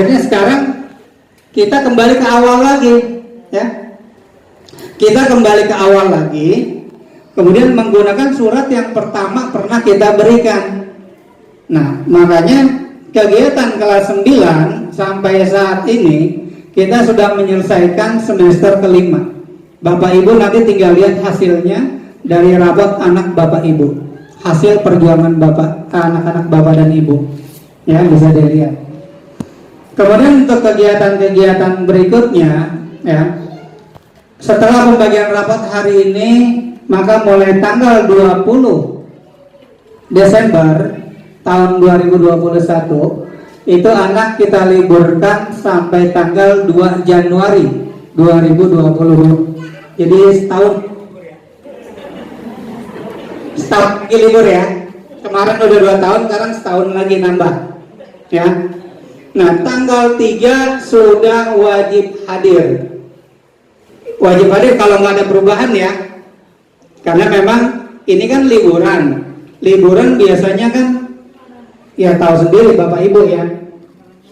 Akhirnya sekarang kita kembali ke awal lagi, ya. Kita kembali ke awal lagi, kemudian menggunakan surat yang pertama pernah kita berikan. Nah, makanya kegiatan kelas 9 sampai saat ini kita sudah menyelesaikan semester kelima. Bapak Ibu nanti tinggal lihat hasilnya dari rapot anak Bapak Ibu, hasil perjuangan anak-anak Bapak dan Ibu, ya, bisa dilihat. Kemudian untuk kegiatan-kegiatan berikutnya, ya, setelah pembagian rapot hari ini, maka mulai tanggal 20 Desember tahun 2021 itu anak kita liburkan sampai tanggal 2 Januari 2020. Jadi setahun lagi libur ya. Kemarin udah 2 tahun, sekarang setahun lagi nambah, ya. Nah, tanggal 3 sudah wajib hadir. Wajib hadir kalau nggak ada perubahan ya. Karena memang ini kan liburan. Liburan biasanya kan, ya tahu sendiri Bapak Ibu ya.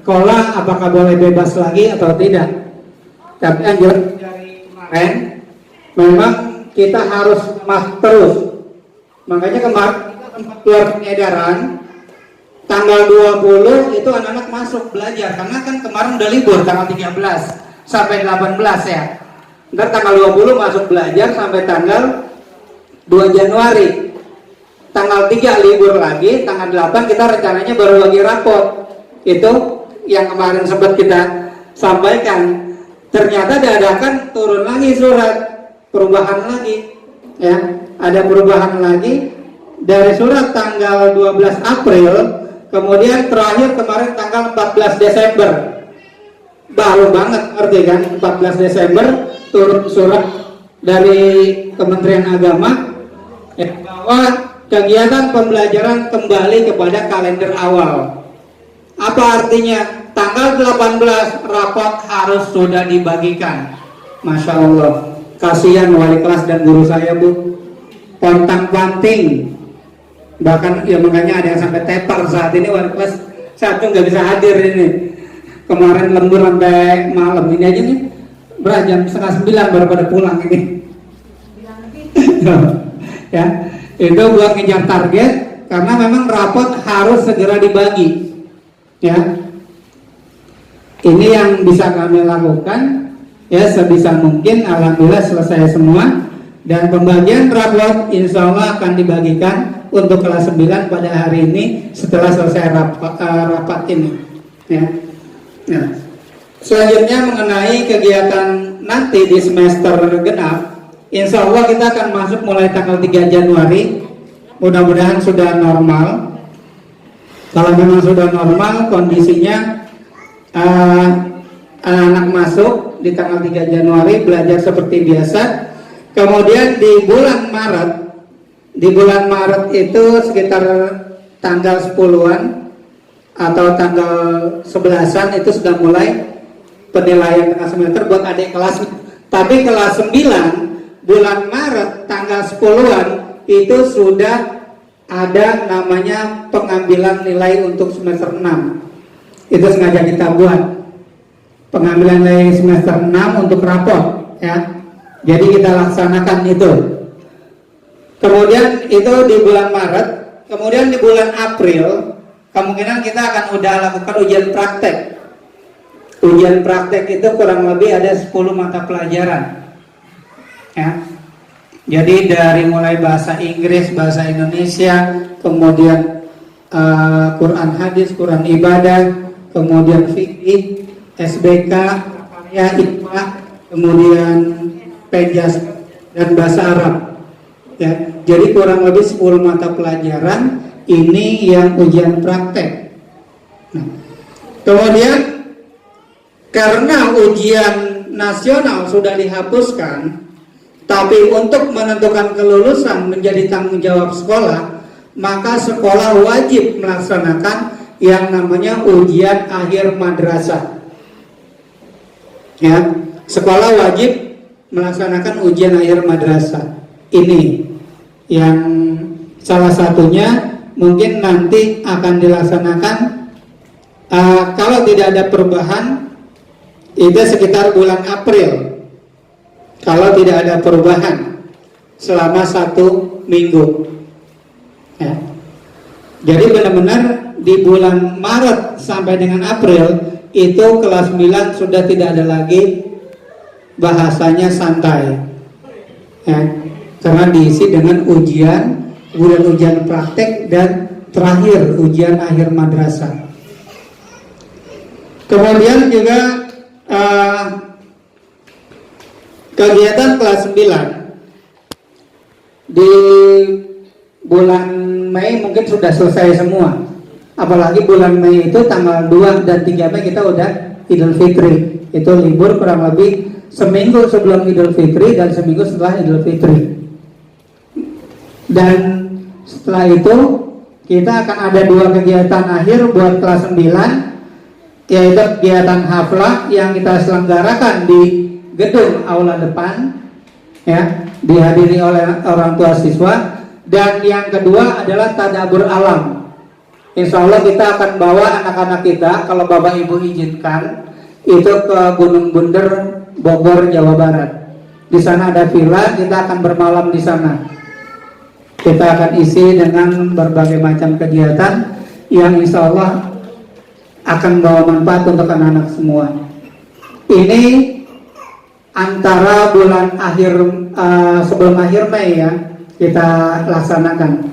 Sekolah apakah boleh bebas lagi atau tidak. Tapi yang jelas dari kemarin memang kita harus masuk terus. Makanya kemarin kita sempat keluar edaran tanggal 20 itu anak-anak masuk belajar, karena kan kemarin udah libur tanggal 13 sampai 18 ya. Ntar tanggal 20 masuk belajar sampai tanggal 2 Januari. Tanggal 3 libur lagi, tanggal 8 kita rencananya baru lagi rapot. Itu yang kemarin sempat kita sampaikan. Ternyata dadakan turun lagi surat, perubahan lagi, ya. Ada perubahan lagi dari surat tanggal 12 April. Kemudian terakhir kemarin tanggal 14 Desember. Baru banget, ngerti kan? 14 Desember turun surat dari Kementerian Agama bahwa kegiatan pembelajaran kembali kepada kalender awal. Apa artinya? Tanggal 18 rapot harus sudah dibagikan. Masya Allah, kasihan wali kelas dan guru saya, Bu. Pontang-panting. Bahkan ya makanya ada yang sampai tepar saat ini, wali kelas satu nggak bisa hadir ini. Kemarin lembur sampai malam ini aja nih, jam 8:30 baru pada pulang ini. Ya, itu buat ngejar target, karena memang rapot harus segera dibagi. Ya, ini yang bisa kami lakukan, ya, sebisa mungkin. Alhamdulillah selesai semua, dan pembagian rapot insya Allah akan dibagikan untuk kelas 9 pada hari ini setelah selesai rapat ini, ya. Nah, selanjutnya mengenai kegiatan nanti di semester genap, insya Allah kita akan masuk mulai tanggal 3 Januari. Mudah-mudahan sudah normal. Kalau memang sudah normal kondisinya, anak-anak masuk di tanggal 3 Januari belajar seperti biasa. Kemudian di bulan Maret itu sekitar tanggal 10-an atau tanggal 11-an itu sudah mulai penilaian tengah semester buat adik kelas. Tapi kelas 9 bulan Maret tanggal 10-an itu sudah ada namanya pengambilan nilai untuk semester 6. Itu sengaja kita buat pengambilan nilai semester 6 untuk rapot, ya. Jadi kita laksanakan itu. Kemudian itu di bulan Maret. Kemudian di bulan April kemungkinan kita akan udah lakukan ujian praktek. Ujian praktek itu kurang lebih ada 10 mata pelajaran, ya. Jadi dari mulai bahasa Inggris, bahasa Indonesia, kemudian Quran hadis, Quran ibadah, kemudian fikih, SBK, ya, IPA, kemudian penjas dan bahasa Arab. Ya, jadi kurang lebih 10 mata pelajaran ini yang ujian praktek. Nah, kemudian karena ujian nasional sudah dihapuskan, tapi untuk menentukan kelulusan menjadi tanggung jawab sekolah, maka sekolah wajib melaksanakan yang namanya ujian akhir madrasah. Ya, sekolah wajib melaksanakan ujian akhir madrasah. Ini yang salah satunya mungkin nanti akan dilaksanakan Kalau tidak ada perubahan, itu sekitar bulan April. Kalau tidak ada perubahan selama 1 minggu. Ya. Jadi benar-benar di bulan Maret sampai dengan April itu kelas 9 sudah tidak ada lagi bahasanya santai. Ya. Karena diisi dengan ujian, kemudian ujian praktek, dan terakhir ujian akhir madrasah. Kemudian juga kegiatan kelas 9 di bulan Mei mungkin sudah selesai semua. Apalagi bulan Mei itu tanggal 2 dan 3 Mei kita udah Idul Fitri. Itu libur kurang lebih seminggu sebelum Idul Fitri dan seminggu setelah Idul Fitri. Dan setelah itu kita akan ada 2 kegiatan akhir buat kelas 9, yaitu kegiatan haflah yang kita selenggarakan di gedung aula depan, ya, dihadiri oleh orang tua siswa. Dan yang kedua adalah tadabbur alam. Insya Allah kita akan bawa anak-anak kita, kalau Bapak Ibu izinkan, itu ke Gunung Bunder, Bogor, Jawa Barat. Di sana ada villa, kita akan bermalam di sana. Kita akan isi dengan berbagai macam kegiatan yang insya Allah akan bawa manfaat untuk anak-anak semua. Ini antara bulan akhir sebelum akhir Mei ya kita laksanakan.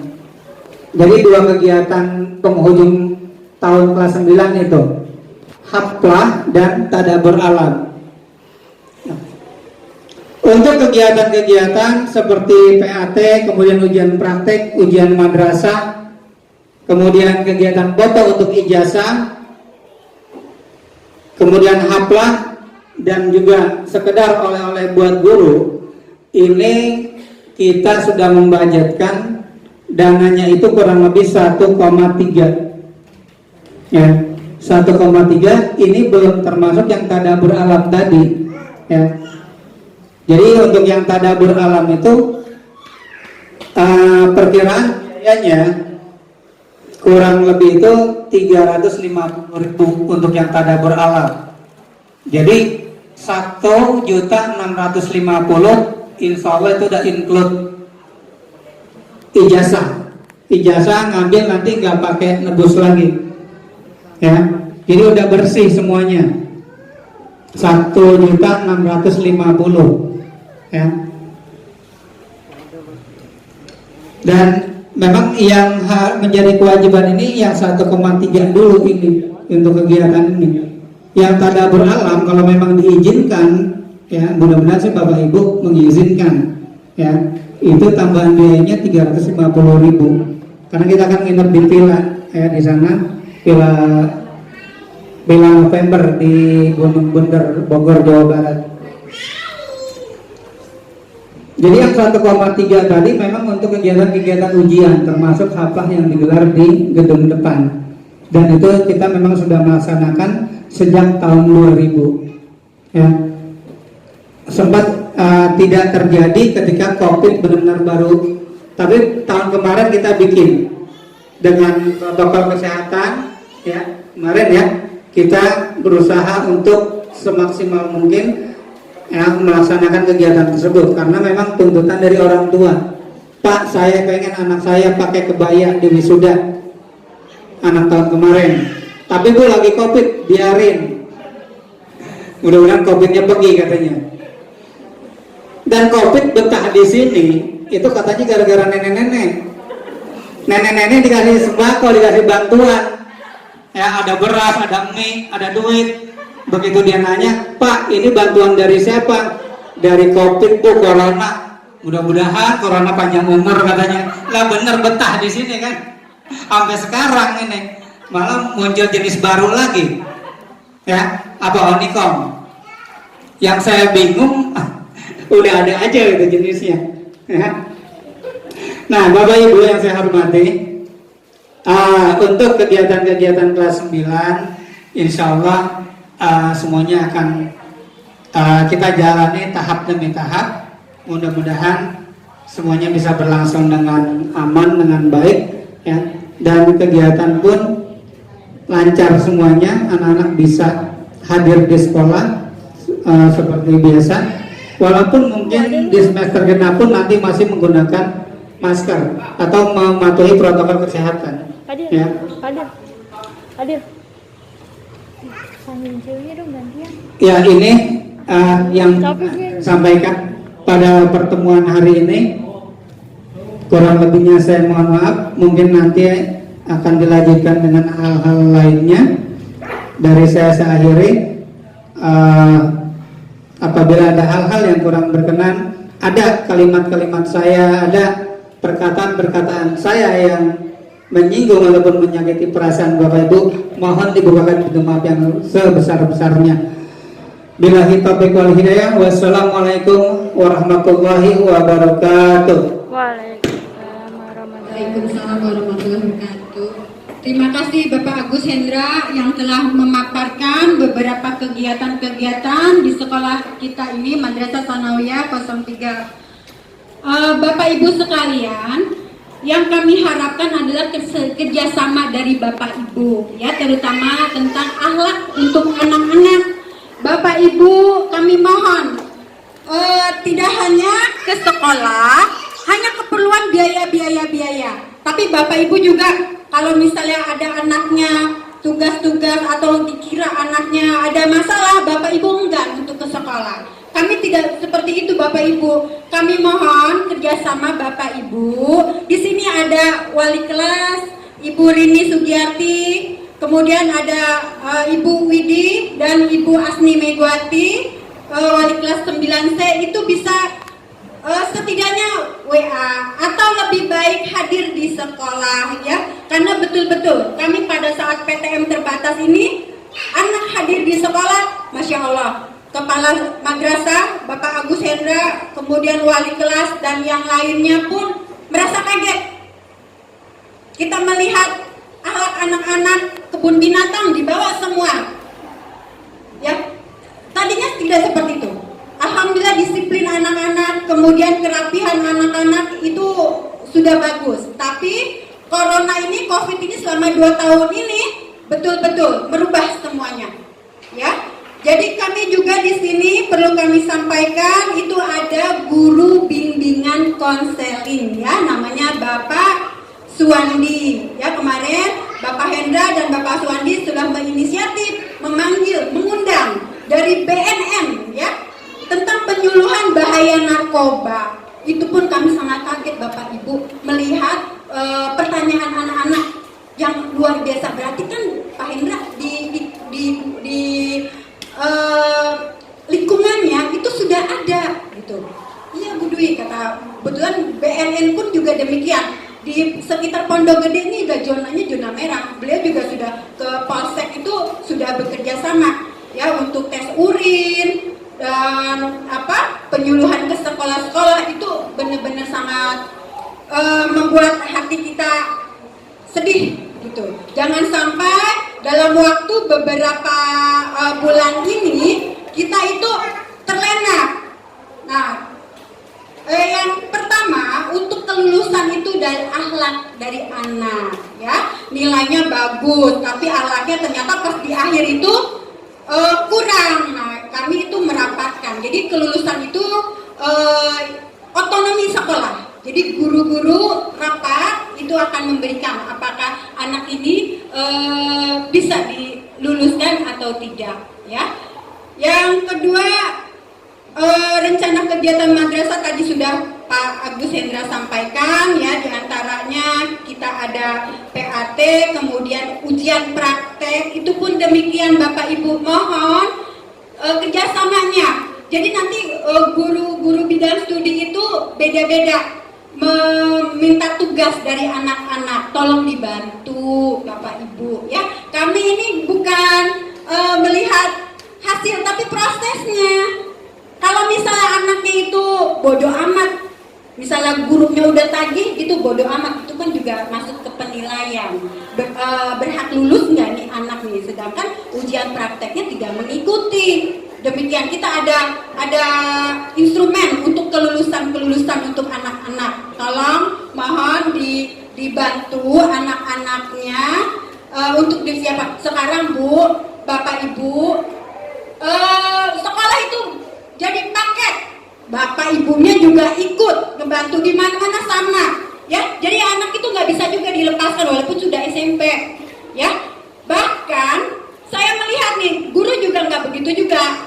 Jadi 2 kegiatan penghujung tahun kelas 9 itu haflah dan tadabbur alam. Untuk kegiatan-kegiatan seperti PAT, kemudian ujian praktek, ujian madrasah, kemudian kegiatan foto untuk ijazah, kemudian haflah, dan juga sekedar oleh-oleh buat guru, ini kita sudah membudgetkan dananya itu kurang lebih 1,3 ya, 1,3. Ini belum termasuk yang tadabbur alam tadi ya. Jadi untuk yang tadabbur alam itu perkiraan biayanya kurang lebih itu 350.000 untuk yang tadabbur alam. Jadi 1.650.000 insya Allah itu udah include ijazah. Ijazah ngambil nanti nggak pakai nebus lagi, ya. Jadi udah bersih semuanya. 1.650.000, ya. Dan memang yang menjadi kewajiban ini yang 1,3 dulu ini untuk kegiatan ini. Yang tadabbur alam kalau memang diizinkan, ya mudah-mudahan sih Bapak Ibu mengizinkan, ya itu tambahan biayanya 350.000 karena kita akan nginep di villa ya di sana, villa November di Gunung Bunder, Bogor, Jawa Barat. Jadi yang 1,3 tadi memang untuk kegiatan-kegiatan ujian termasuk haflah yang digelar di gedung depan, dan itu kita memang sudah melaksanakan sejak tahun 2000 ya. Sempat tidak terjadi ketika COVID benar-benar baru, tapi tahun kemarin kita bikin dengan protokol kesehatan ya. Kemarin ya kita berusaha untuk semaksimal mungkin ya melaksanakan kegiatan tersebut karena memang tuntutan dari orang tua. Pak, saya pengen anak saya pakai kebaya di wisuda anak tahun kemarin, tapi Bu lagi COVID, biarin, mudah-mudahan COVID-nya pergi katanya. Dan COVID betah di sini itu katanya gara-gara nenek-nenek dikasih sembako, dikasih bantuan ya, ada beras, ada mie, ada duit. Begitu dia nanya, Pak ini bantuan dari siapa? Dari COVID Bu, corona. Mudah-mudahan corona panjang umur katanya. Lah bener betah di sini kan. Sampai sekarang ini malah muncul jenis baru lagi. Ya, apa onikom. Yang saya bingung, udah ada aja itu jenisnya. Ya. Nah, Bapak Ibu yang saya hormati, untuk kegiatan-kegiatan kelas 9, insya Allah semuanya akan kita jalani tahap demi tahap. Mudah-mudahan semuanya bisa berlangsung dengan aman, dengan baik ya. Dan kegiatan pun lancar semuanya, anak-anak bisa hadir di sekolah seperti biasa. Walaupun mungkin di semester genap pun nanti masih menggunakan masker atau mematuhi protokol kesehatan. Hadir, Ya. hadir. Sambil ceweknya dong gantian. Ya, ini yang sampaikan pada pertemuan hari ini. Kurang lebihnya saya mohon maaf. Mungkin nanti akan dilanjutkan dengan hal-hal lainnya. Dari saya akhiri. Apabila ada hal-hal yang kurang berkenan, ada kalimat-kalimat saya, ada perkataan-perkataan saya yang menyinggung ataupun menyakiti perasaan Bapak Ibu, mohon dibukakan pintu maaf yang sebesar-besarnya. Billahi taufiq wal hidayah. Wassalamualaikum warahmatullahi wabarakatuh. Waalaikumsalam warahmatullahi wabarakatuh. Terima kasih Bapak Agus Hendra yang telah memaparkan beberapa kegiatan-kegiatan di sekolah kita ini, Madrasah Tsanawiyah 03. Bapak Ibu sekalian, yang kami harapkan adalah kerjasama dari Bapak Ibu, ya, terutama tentang akhlak untuk anak-anak. Bapak Ibu, kami mohon tidak hanya ke sekolah, hanya keperluan biaya, tapi Bapak Ibu juga kalau misalnya ada anaknya tugas-tugas atau dikira anaknya ada masalah, Bapak Ibu enggan untuk ke sekolah. Kami tidak seperti itu Bapak Ibu. Kami mohon kerjasama Bapak Ibu. Di sini ada wali kelas Ibu Rini Sugiyarti, kemudian ada Ibu Widi dan Ibu Asni Megawati, wali kelas 9C itu bisa setidaknya WA atau lebih baik hadir di sekolah, ya, karena betul-betul kami pada saat PTM terbatas ini anak hadir di sekolah, Masya Allah, kepala madrasah Bapak Agus Hendra, kemudian wali kelas dan yang lainnya pun merasa kaget. Kita melihat akhlak anak-anak, kebun binatang dibawa semua, ya, tadinya tidak seperti itu. Alhamdulillah disiplin anak-anak, kemudian kerapihan anak-anak itu sudah bagus. Tapi corona ini, COVID ini selama 2 tahun ini betul-betul merubah semuanya, ya. Jadi kami juga di sini perlu kami sampaikan itu ada guru bimbingan konseling, ya, namanya Bapak Suwandi. Ya, kemarin Bapak Hendra dan Bapak Suwandi sudah berinisiatif mengundang dari BNN, ya, tentang penyuluhan bahaya narkoba. Itu pun kami sangat kaget Bapak Ibu melihat pertanyaan anak-anak yang luar biasa. Berarti kan Pak Hendra di lingkungannya itu sudah ada gitu. Iya Bu Dwi, kata kebetulan BNN pun juga demikian. Di sekitar Pondok Gede ini udah zonanya zona merah. Beliau juga sudah ke Polsek itu sudah bekerja sama, ya, untuk tes urin dan penyuluhan ke sekolah-sekolah. Itu benar-benar sangat membuat hati kita sedih gitu. Jangan sampai dalam waktu beberapa bulan ini kita itu terlena. Nah, yang pertama untuk kelulusan itu dari akhlak dari anak, ya, nilainya bagus tapi akhlaknya ternyata pas di akhir itu kurang. Nah, kami itu merapatkan. Jadi kelulusan itu otonomi sekolah. Jadi guru-guru rapat itu akan memberikan apakah anak ini bisa diluluskan atau tidak, ya. Yang kedua, rencana kegiatan madrasah tadi sudah Pak Agus Hendra sampaikan, ya, diantaranya kita ada PAT, kemudian ujian praktek, itu pun demikian Bapak Ibu, mohon kerjasamanya. Jadi nanti guru-guru bidang studi itu beda-beda meminta tugas dari anak-anak, tolong dibantu Bapak Ibu, ya. Kami ini bukan melihat hasil tapi prosesnya. Kalau misalnya anaknya itu bodoh amat, misalnya gurunya udah tagih, itu bodoh amat, itu kan juga masuk ke penilaian. Berhak lulus nggak nih anak nih, sedangkan ujian prakteknya tidak mengikuti. Demikian kita ada instrumen untuk kelulusan untuk anak-anak. Tolong mohon dibantu anak-anaknya untuk di siapa? Sekarang Bu, Bapak Ibu, sekolah itu jadi paket. Bapak ibunya juga ikut ngebantu di mana-mana sama, ya. Jadi anak itu nggak bisa juga dilepaskan walaupun sudah SMP, ya. Bahkan saya melihat nih, guru juga nggak begitu juga,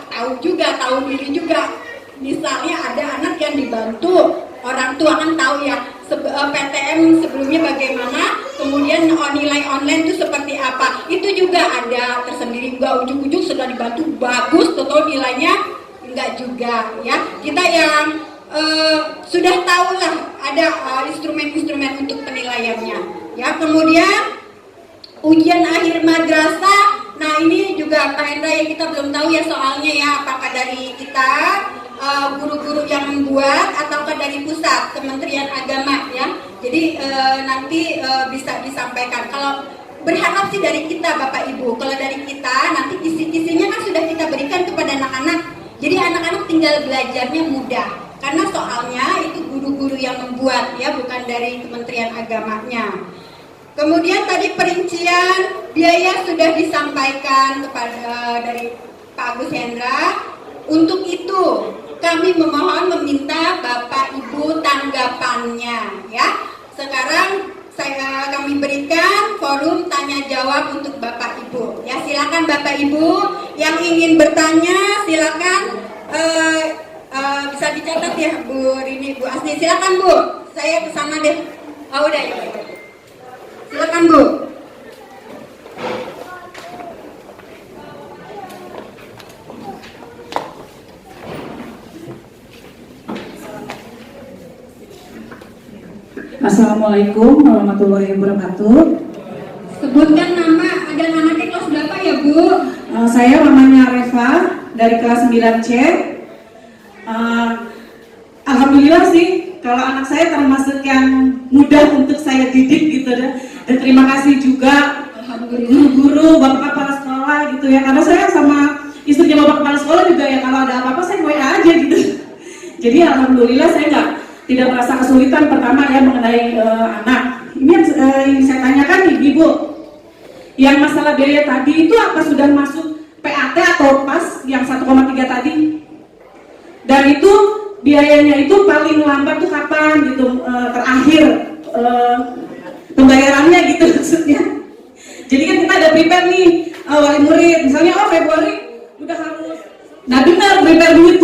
tahu diri juga. Misalnya ada anak yang dibantu, orang tua kan tahu ya PTM sebelumnya bagaimana, kemudian nilai online itu seperti apa. Itu juga ada tersendiri juga, ujung-ujung sudah dibantu bagus, total nilainya enggak juga, ya. Kita yang sudah tahu lah ada instrumen-instrumen untuk penilaiannya, ya. Kemudian ujian akhir madrasah, nah ini juga Pak Hendra yang kita belum tahu ya soalnya ya, apakah dari kita guru-guru yang membuat ataukah dari pusat Kementerian Agama, ya. Jadi nanti bisa disampaikan. Kalau berharap sih dari kita Bapak Ibu, kalau dari kita nanti kisi-kisinya kan sudah kita berikan kepada anak-anak. Jadi anak-anak tinggal belajarnya mudah, karena soalnya itu guru-guru yang membuat, ya, bukan dari Kementerian Agamanya. Kemudian tadi perincian biaya sudah disampaikan kepada dari Pak Agus Hendra. Untuk itu kami meminta Bapak Ibu tanggapannya, ya. Sekarang kami berikan forum tanya jawab untuk Bapak Ibu, ya. Silakan Bapak Ibu yang ingin bertanya, silakan bisa dicatat ya Bu Rini, Bu Asni. Silakan Bu, saya kesana deh. Oh udah ya. Silakan Bu. Assalamualaikum warahmatullahi wabarakatuh. Sebutkan nama dan anaknya kelas berapa ya Bu? Saya namanya Reva dari kelas 9C. Alhamdulillah sih kalau anak saya termasuk yang mudah untuk saya didik gitu ya. Dan terima kasih juga guru-guru, bapak kepala sekolah gitu ya. Karena saya sama istrinya bapak kepala sekolah juga ya, kalau ada apa-apa saya WA aja gitu. Jadi alhamdulillah saya tidak merasa kesulitan pertama ya mengenai anak. Ini yang saya tanyakan nih Ibu, yang masalah biaya tadi itu apa sudah masuk PAT atau PAS yang 1,3 tadi? Dan itu biayanya itu paling lambat tuh kapan gitu, terakhir pembayarannya gitu maksudnya. Jadi kan kita ada prepare nih wali murid, misalnya Februari udah harus, nah benar prepare duit.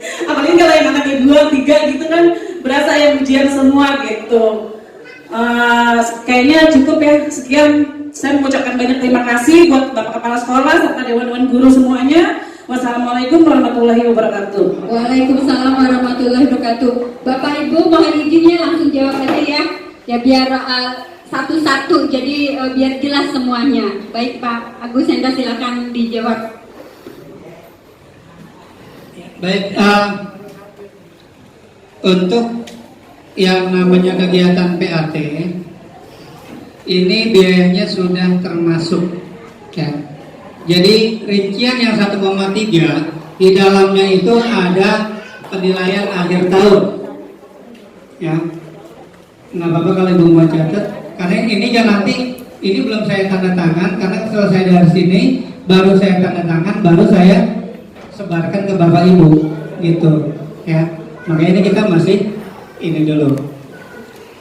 Apalagi kalau yang anaknya 2, 3 gitu kan berasa yang ujian semua gitu. Kayaknya cukup ya, sekian. Saya mengucapkan banyak terima kasih buat Bapak Kepala Sekolah serta Dewan-Dewan Guru semuanya. Wassalamualaikum warahmatullahi wabarakatuh. Waalaikumsalam warahmatullahi wabarakatuh. Bapak Ibu mohon izinnya langsung jawab aja ya. Ya biar satu-satu, jadi biar jelas semuanya. Baik Pak Agus Hendra, silakan dijawab. Baik, untuk yang namanya kegiatan PAT ini biayanya sudah termasuk, ya. Jadi rincian yang 1,3 di dalamnya itu ada penilaian akhir tahun, ya. Nggak apa-apa kalau Ibu mau catat, karena ini ya nanti ini belum saya tanda tangan, karena selesai dari sini baru saya tanda tangan, baru saya sebarkan ke Bapak Ibu gitu, ya. Makanya ini kita masih ini dulu.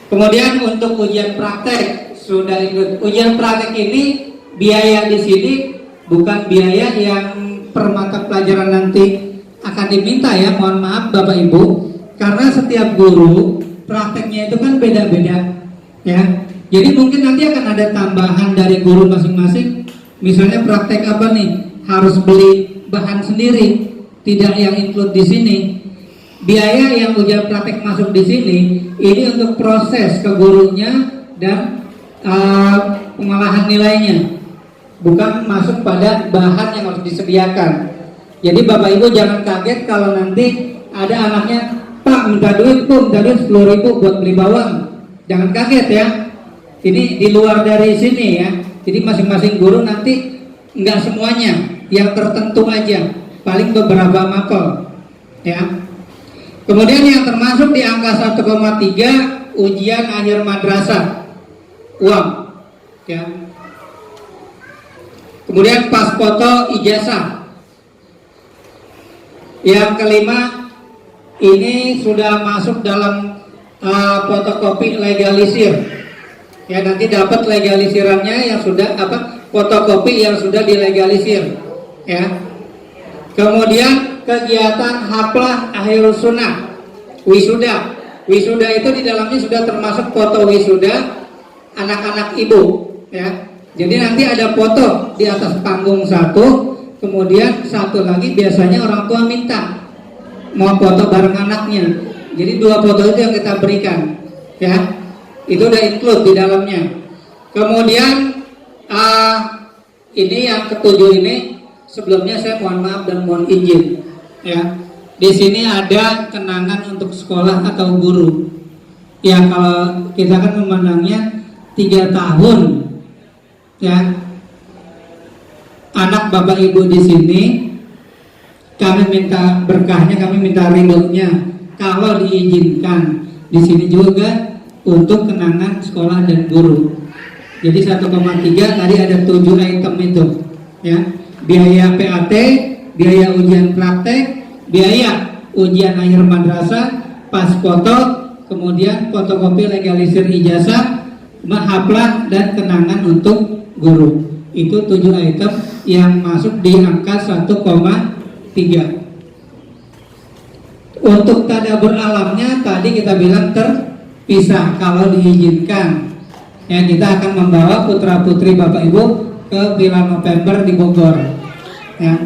Kemudian untuk ujian praktek sudah ikut. Ujian praktek ini biaya di sini bukan biaya yang per mata pelajaran nanti akan diminta ya. Mohon maaf Bapak Ibu, karena setiap guru prakteknya itu kan beda-beda, ya. Jadi mungkin nanti akan ada tambahan dari guru masing-masing. Misalnya praktek apa nih? Harus beli bahan sendiri, tidak yang include di sini. Biaya yang ujian praktek masuk di sini ini untuk proses ke gurunya dan pengolahan nilainya, bukan masuk pada bahan yang harus disediakan. Jadi Bapak Ibu jangan kaget kalau nanti ada anaknya, Pak minta duit, Bu, minta duit 10.000 buat beli bawang. Jangan kaget ya. Ini di luar dari sini ya. Jadi masing-masing guru nanti nggak semuanya, yang tertentu aja, paling beberapa mapel, ya. Kemudian yang termasuk di angka 1,3 ujian akhir madrasah uang, ya. Kemudian pas foto ijazah. Yang kelima, ini sudah masuk dalam fotokopi legalisir. Ya, nanti dapat legalisirannya yang sudah fotokopi yang sudah dilegalisir. Ya. Kemudian kegiatan haflah akhir sunnah, wisuda. Wisuda itu di dalamnya sudah termasuk foto wisuda anak-anak ibu. Ya. Jadi nanti ada foto di atas panggung satu, kemudian satu lagi biasanya orang tua minta mau foto bareng anaknya. Jadi 2 foto itu yang kita berikan, ya. Itu udah include di dalamnya. Kemudian ini yang ketujuh ini, sebelumnya saya mohon maaf dan mohon izin, ya. Di sini ada kenangan untuk sekolah atau guru. Ya, kalau kita kan memandangnya 3 tahun, ya. Anak bapak ibu di sini, kami minta berkahnya, kami minta ridhonya. Kalau diizinkan, di sini juga untuk kenangan sekolah dan guru. Jadi 1,3 tadi ada 7 item itu, ya. Biaya PAT, biaya ujian praktek, biaya ujian akhir madrasah, pas foto, kemudian fotokopi legalisir ijazah, mahaplah dan kenangan untuk guru. Itu 7 item yang masuk di angka 1,3. Untuk tadabur alamnya tadi kita bilang terpisah kalau diizinkan. Ya, kita akan membawa putra putri bapak ibu ke Villa November di Bogor. Ya.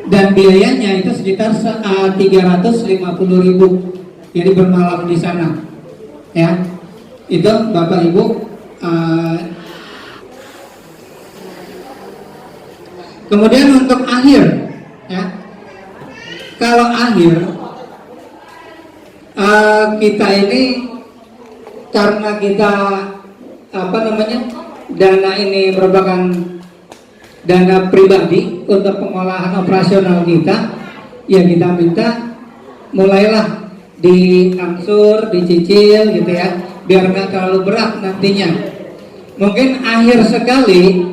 Dan biayanya itu sekitar 350.000. Jadi bermalam di sana. Ya. Itu bapak ibu. Kemudian untuk akhir, ya. Kalau akhir kita ini karena kita dana ini merupakan dana pribadi untuk pengolahan operasional kita, ya kita minta mulailah diangsur, dicicil gitu ya, biar nggak terlalu berat nantinya. Mungkin akhir sekali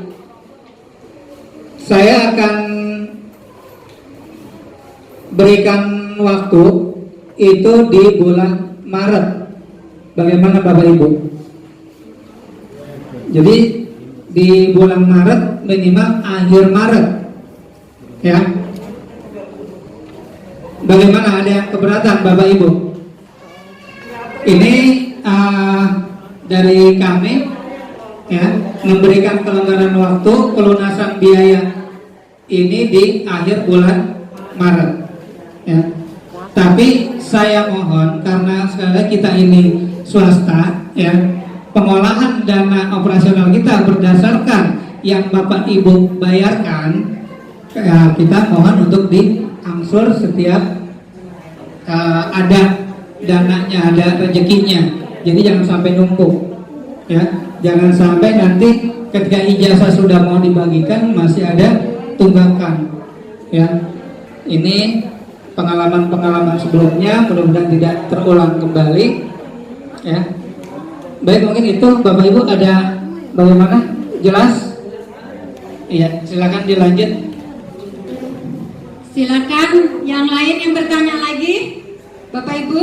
saya akan berikan waktu itu di bulan Maret. Bagaimana Bapak Ibu? Jadi di bulan Maret, minimal akhir Maret, ya. Bagaimana, ada yang keberatan Bapak Ibu? Ini dari kami, ya, memberikan kelonggaran waktu pelunasan biaya ini di akhir bulan Maret, ya. Tapi saya mohon, karena sekali lagi kita ini swasta, ya, pengolahan dana operasional kita berdasarkan yang Bapak Ibu bayarkan, ya, kita mohon untuk diangsur setiap ada dananya, ada rezekinya. Jadi jangan sampai numpuk, ya, jangan sampai nanti ketika ijazah sudah mau dibagikan masih ada tunggakan, ya. Ini pengalaman-pengalaman sebelumnya, mudah-mudahan tidak terulang kembali, ya. Baik, mungkin itu Bapak Ibu ada bagaimana? Jelas? Iya, silakan dilanjut. Silakan yang lain yang bertanya lagi, Bapak Ibu.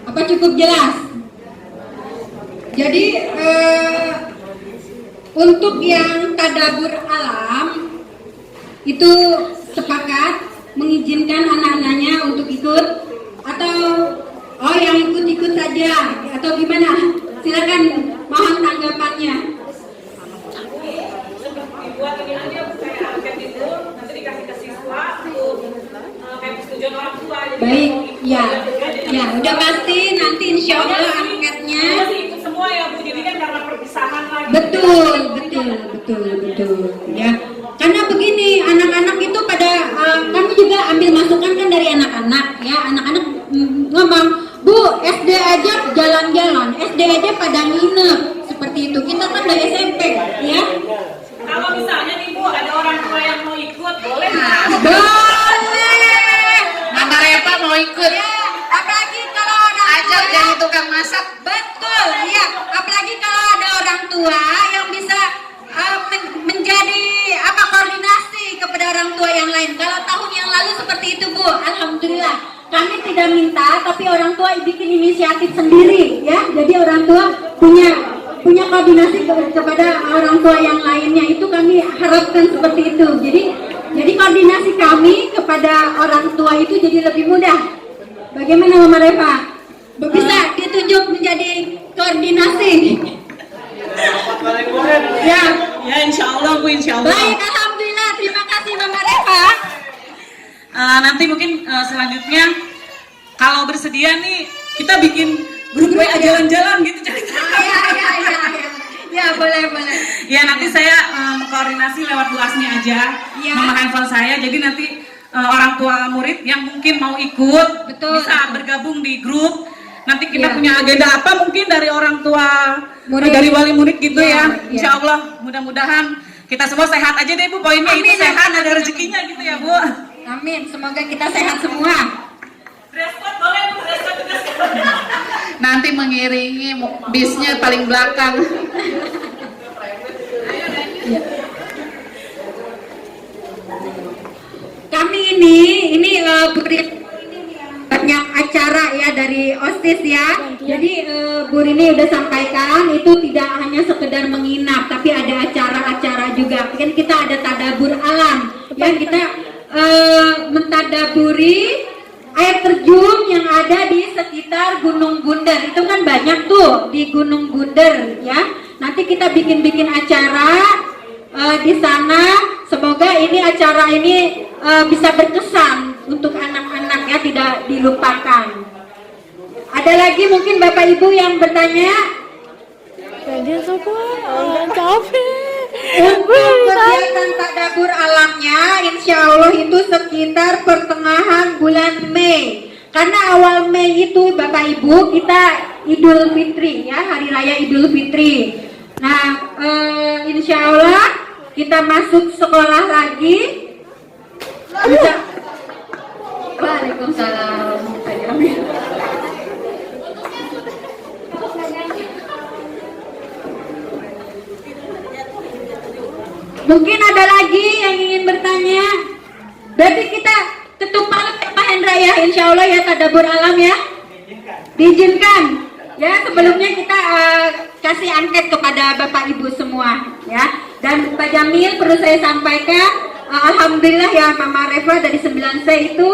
Apa cukup jelas? Jadi untuk yang tadabur alam itu sepakat mengizinkan anak-anaknya untuk ikut, atau yang ikut-ikut saja, atau gimana? Silakan, mohon tanggapannya. Buat ini aja saya angkat itu, nanti dikasih ke siswa untuk kayak persetujuan orang tua. Baik, ya, udah pasti nanti insya Allah angkatnya. Ikut semua ya Bu, jadi kan karena perpisahan lagi. Betul. Ya, karena begini, anak-anak itu pada kami juga ambil masukan kan dari anak-anak, ya. Anak-anak ngomong, Bu, SD aja jalan-jalan, SD aja pada nginep, seperti itu. Kita kan dari SMP, ya. Kalau misalnya nih Bu, ada orang tua yang mau ikut, boleh nggak? Boleh. Mama Reva mau ikut. Ya, apalagi kalau ada Ajak jadi tukang masak. betul, ya. Apalagi kalau ada orang tua yang tua yang lain. Kalau tahun yang lalu seperti itu Bu, alhamdulillah kami tidak minta, tapi orang tua bikin inisiatif sendiri ya. Jadi orang tua punya koordinasi kepada orang tua yang lainnya, itu kami harapkan seperti itu. Jadi koordinasi kami kepada orang tua itu jadi lebih mudah. Bagaimana Mama Reva? Bisa ditunjuk menjadi koordinasi. Ya, insya Allah Bu, insya Allah. Baik, alhamdulillah. Terima kasih Mama Reva. Nanti mungkin selanjutnya kalau bersedia nih kita bikin grup WA jalan-jalan gitu cerita. Ya, boleh. Ya nanti saya koordinasi lewat Bu Asmi aja, Ya. nomor handphone saya. Jadi nanti orang tua murid yang mungkin mau ikut Betul. bisa bergabung di grup. Nanti kita Ya. punya agenda apa mungkin dari orang tua Murid. dari wali murid gitu Ya, ya. ya. Insya Allah mudah-mudahan kita semua sehat aja deh Bu. Poinnya Amin, itu sehat, amin, ada amin. rezekinya gitu ya Bu. Amin. Semoga kita sehat semua. Dress code boleh Bu, dress code. Nanti mengiringi bisnya paling belakang. Kami ini beri banyak acara ya dari OSIS ya. Jadi Bu Rini udah sampaikan itu tidak hanya sekedar menginap, tapi ada acara-acara juga. Kan kita ada tadabur alam yang kita mentadaburi air terjun yang ada di sekitar Gunung Bunder. Itu kan banyak tuh di Gunung Bunder ya. Nanti kita bikin acara di sana. Semoga ini acara ini bisa berkesan untuk anak-anak ya, tidak dilupakan. Ada lagi mungkin Bapak Ibu yang bertanya? Gantian sopan. Capek. Untuk kegiatan tadabur alamnya, insya Allah itu sekitar pertengahan bulan Mei. Karena awal Mei itu Bapak Ibu kita Idul Fitri ya, Hari Raya Idul Fitri. Nah, insya Allah kita masuk sekolah lagi. Bisa. Waalaikumsalam. Mungkin ada lagi yang ingin bertanya. Berarti kita ketuk palu Pak Hendra ya, insya Allah ya, tadabur alam ya. Diizinkan. Ya, sebelumnya kita kasih angket kepada Bapak Ibu semua ya. Dan Pak Jamil perlu saya sampaikan, alhamdulillah ya Mama Reva dari 9C itu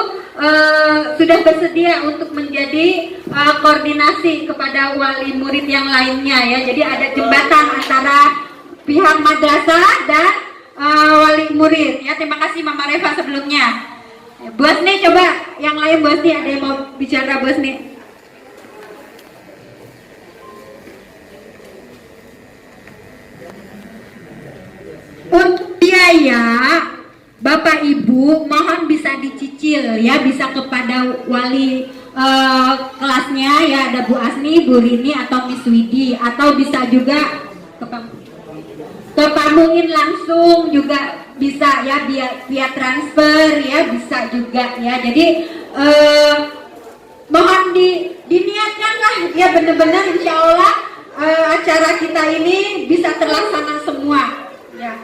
sudah bersedia untuk menjadi koordinasi kepada wali murid yang lainnya ya. Jadi ada jembatan antara pihak madrasah dan wali murid ya. Terima kasih Mama Reva sebelumnya. Bu Asni coba yang lain, Bu Asni ada yang mau bicara Bu Asni? Untuk biaya Bapak Ibu mohon bisa dicicil ya, bisa kepada wali kelasnya ya, ada Bu Asni, Bu Rini atau Miss Widi, atau bisa juga ke Pamungin langsung juga bisa ya, via transfer ya, bisa juga ya. Jadi mohon diniatkan lah ya, benar-benar insya Allah acara kita ini bisa terlaksana semua ya.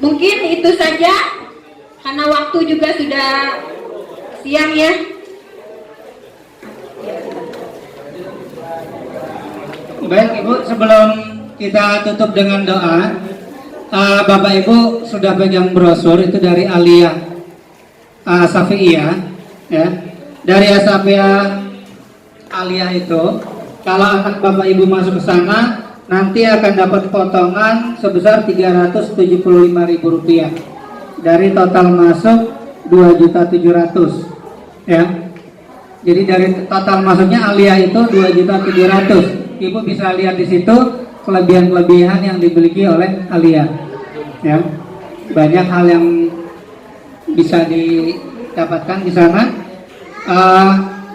Mungkin itu saja karena waktu juga sudah siang ya. Baik Ibu, sebelum kita tutup dengan doa, Bapak Ibu sudah pegang brosur itu dari Aliyah Safi'iyah ya. Dari Asafiyah Aliyah itu, kalau anak Bapak Ibu masuk ke sana nanti akan dapat potongan sebesar Rp375.000 dari total masuk 2.700.000 ya. Jadi dari total masuknya Aliyah itu 2.700.000. Ibu bisa lihat di situ kelebihan-kelebihan yang dimiliki oleh Aliyah ya. Banyak hal yang bisa didapatkan di sana.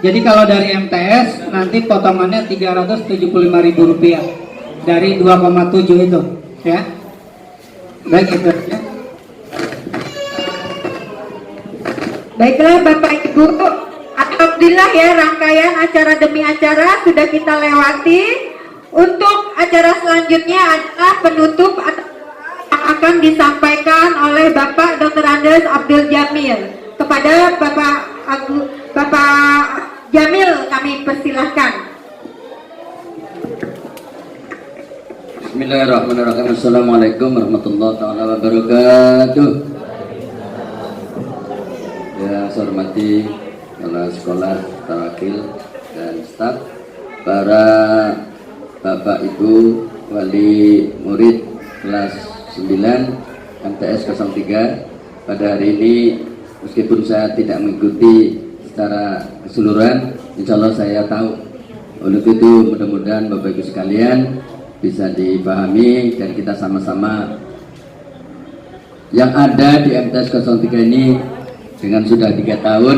Jadi kalau dari MTS nanti potongannya Rp375.000 dari 2,7 itu ya. Baik itu ya. Baiklah Bapak Ibu, alhamdulillah ya, rangkaian acara demi acara sudah kita lewati. Untuk acara selanjutnya adalah penutup atau akan disampaikan oleh Bapak Dr. Andes Abdul Jamil. Kepada Bapak Jamil kami persilahkan. Bismillahirrahmanirrahim. Assalamualaikum warahmatullahi wabarakatuh. Yang saya hormati kepala sekolah, wakil dan staf, para bapak ibu wali murid kelas 9 MTS 03. Pada hari ini meskipun saya tidak mengikuti secara keseluruhan, insya Allah saya tahu. Untuk itu mudah-mudahan bapak ibu sekalian bisa dipahami dan kita sama-sama yang ada di MTS 03 ini dengan sudah 3 tahun,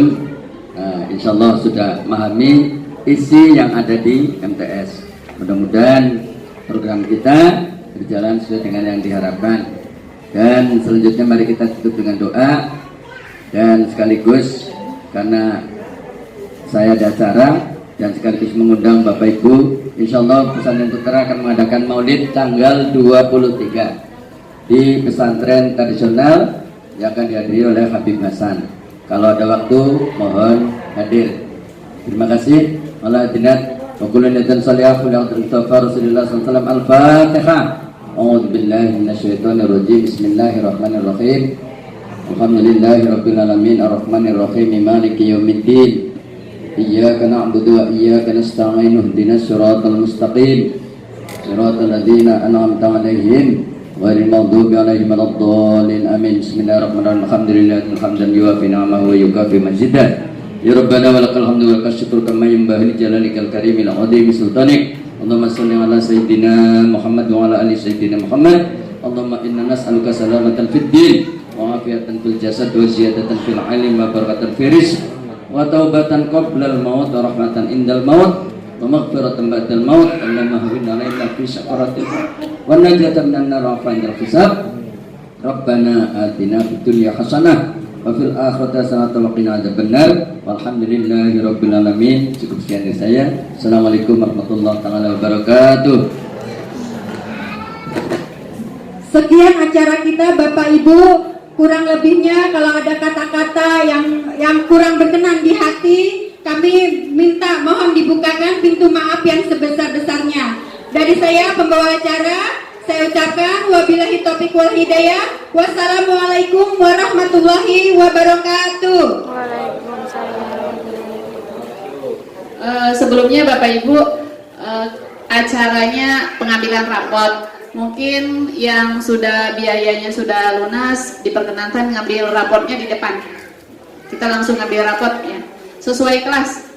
insya Allah sudah memahami isi yang ada di MTS. Mudah-mudahan program kita berjalan sesuai dengan yang diharapkan. Dan selanjutnya mari kita tutup dengan doa. Dan sekaligus karena saya ada acara dan sekaligus mengundang Bapak Ibu, insya Allah Pesantren Putra akan mengadakan maulid tanggal 23 di pesantren tradisional yang akan dihadiri oleh Habib Hasan. Kalau ada waktu mohon hadir. Terima kasih. Wallahualam. Wa kullu niatan salihah wa Rasulullah sallallahu Al-Fatihah. A'udzu billahi minasyaitonir rajim. Bismillahirrahmanirrahim. Alhamdulillahirabbil alamin arrahmanir rahim maliki yaumiddin. Iyyaka na'budu wa iyyaka nasta'in ihdinas siratal mustaqim. Siratal ladzina an'amta 'alaihim ghairil maghdubi 'alaihim waladdallin. Amin. Bismillahirrahmanirrahim. Alhamdulillahil hamdan yuwafi ni'amahu wa yukafi majidah. Ya Rabbana walakal hamdu wa lakal syukru kama yanbaghi li jalalikal karimil 'azimi sultanik. Allahumma shalli ala sayyidina Muhammad wa ala ali sayyidina Muhammad. Allahumma inna nas'aluka salamatan fid din wa afiatan fil jasad wa ziyadatan fil 'ilmi wa barakatan fil rizq wa taubatan qabla al maut wa rahmatan indal maut wa maghfiratan ba'dal maut. Allahumma hawwin 'alaina fi sakaratil maut wa najatan minan nar wa fa'indal hisab. Rabbana atina fid dunya hasanah wa fil akhirati hasanah wa qina adzabannar. Walhamdulillahi rabbil alamin. Cukup sekian dari saya. Assalamualaikum warahmatullahi wabarakatuh. Sekian acara kita Bapak Ibu. Kurang lebihnya kalau ada kata-kata yang kurang berkenan di hati, kami minta mohon dibukakan pintu maaf yang sebesar-besarnya. Dari saya pembawa acara, saya ucapkan wabillahi taufiq wal hidayah. Wassalamualaikum warahmatullahi wabarakatuh. Sebelumnya Bapak Ibu, acaranya pengambilan rapot. Mungkin yang sudah biayanya sudah lunas diperkenankan ngambil raportnya di depan. Kita langsung ngambil rapot ya, sesuai kelas.